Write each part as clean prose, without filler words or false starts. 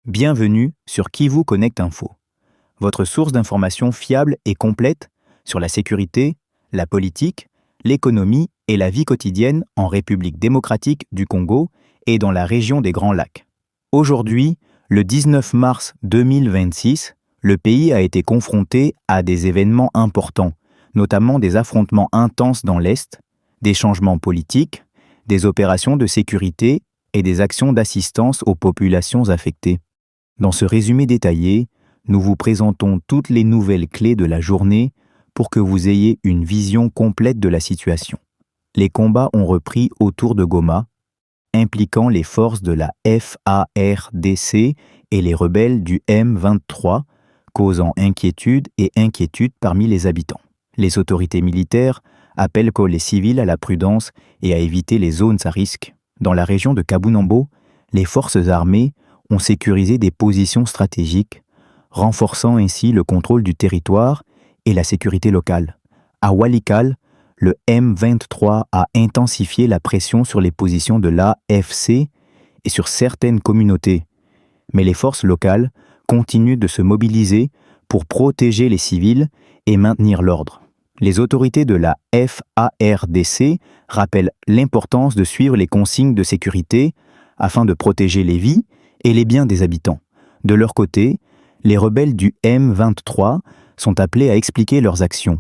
Bienvenue sur Qui vous connecte info, votre source d'informations fiable et complète sur la sécurité, la politique, l'économie et la vie quotidienne en République démocratique du Congo et dans la région des Grands Lacs. Aujourd'hui, le 19 mars 2026, le pays a été confronté à des événements importants, notamment des affrontements intenses dans l'Est, des changements politiques, des opérations de sécurité et des actions d'assistance aux populations affectées. Dans ce résumé détaillé, nous vous présentons toutes les nouvelles clés de la journée pour que vous ayez une vision complète de la situation. Les combats ont repris autour de Goma, impliquant les forces de la FARDC et les rebelles du M23, causant inquiétude parmi les habitants. Les autorités militaires appellent les civils à la prudence et à éviter les zones à risque. Dans la région de Kabunambo, les forces armées ont sécurisé des positions stratégiques, renforçant ainsi le contrôle du territoire et la sécurité locale. À Walikale, le M23 a intensifié la pression sur les positions de l'AFC et sur certaines communautés. Mais les forces locales continuent de se mobiliser pour protéger les civils et maintenir l'ordre. Les autorités de la FARDC rappellent l'importance de suivre les consignes de sécurité afin de protéger les vies et les biens des habitants. De leur côté, les rebelles du M23 sont appelés à expliquer leurs actions,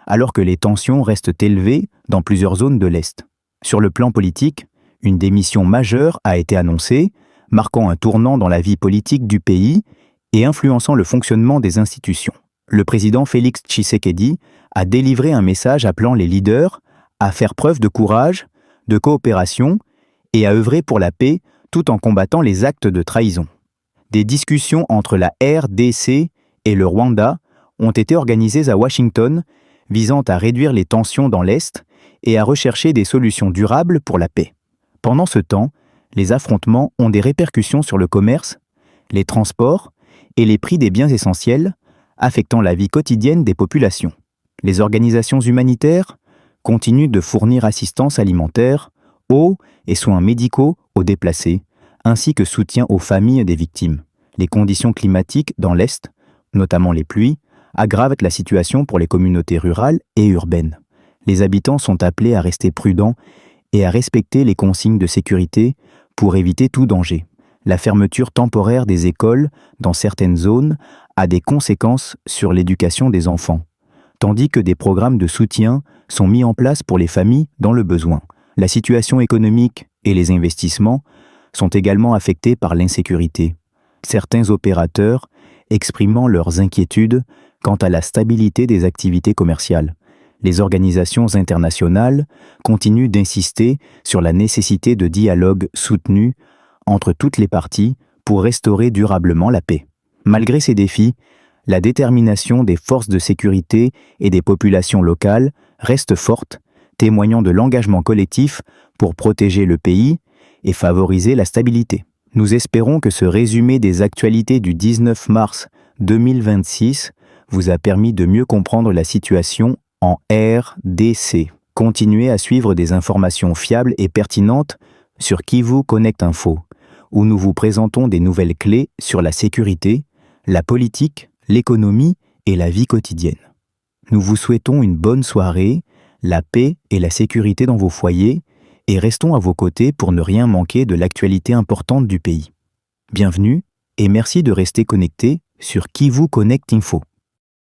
alors que les tensions restent élevées dans plusieurs zones de l'Est. Sur le plan politique, une démission majeure a été annoncée, marquant un tournant dans la vie politique du pays et influençant le fonctionnement des institutions. Le président Félix Tshisekedi a délivré un message appelant les leaders à faire preuve de courage, de coopération et à œuvrer pour la paix tout en combattant les actes de trahison. Des discussions entre la RDC et le Rwanda ont été organisées à Washington, visant à réduire les tensions dans l'Est et à rechercher des solutions durables pour la paix. Pendant ce temps, les affrontements ont des répercussions sur le commerce, les transports et les prix des biens essentiels, affectant la vie quotidienne des populations. Les organisations humanitaires continuent de fournir assistance alimentaire, eau et soins médicaux aux déplacés, ainsi que soutien aux familles des victimes. Les conditions climatiques dans l'Est, notamment les pluies, aggravent la situation pour les communautés rurales et urbaines. Les habitants sont appelés à rester prudents et à respecter les consignes de sécurité pour éviter tout danger. La fermeture temporaire des écoles dans certaines zones a des conséquences sur l'éducation des enfants, tandis que des programmes de soutien sont mis en place pour les familles dans le besoin. La situation économique et les investissements sont également affectés par l'insécurité. Certains opérateurs exprimant leurs inquiétudes quant à la stabilité des activités commerciales. Les organisations internationales continuent d'insister sur la nécessité de dialogue soutenu entre toutes les parties pour restaurer durablement la paix. Malgré ces défis, la détermination des forces de sécurité et des populations locales reste forte, témoignant de l'engagement collectif pour protéger le pays et favoriser la stabilité. Nous espérons que ce résumé des actualités du 19 mars 2026 vous a permis de mieux comprendre la situation en RDC. Continuez à suivre des informations fiables et pertinentes sur Qui vous connecte info, où nous vous présentons des nouvelles clés sur la sécurité, la politique, l'économie et la vie quotidienne. Nous vous souhaitons une bonne soirée, la paix et la sécurité dans vos foyers, et restons à vos côtés pour ne rien manquer de l'actualité importante du pays. Bienvenue et merci de rester connecté sur Qui vous connecte info.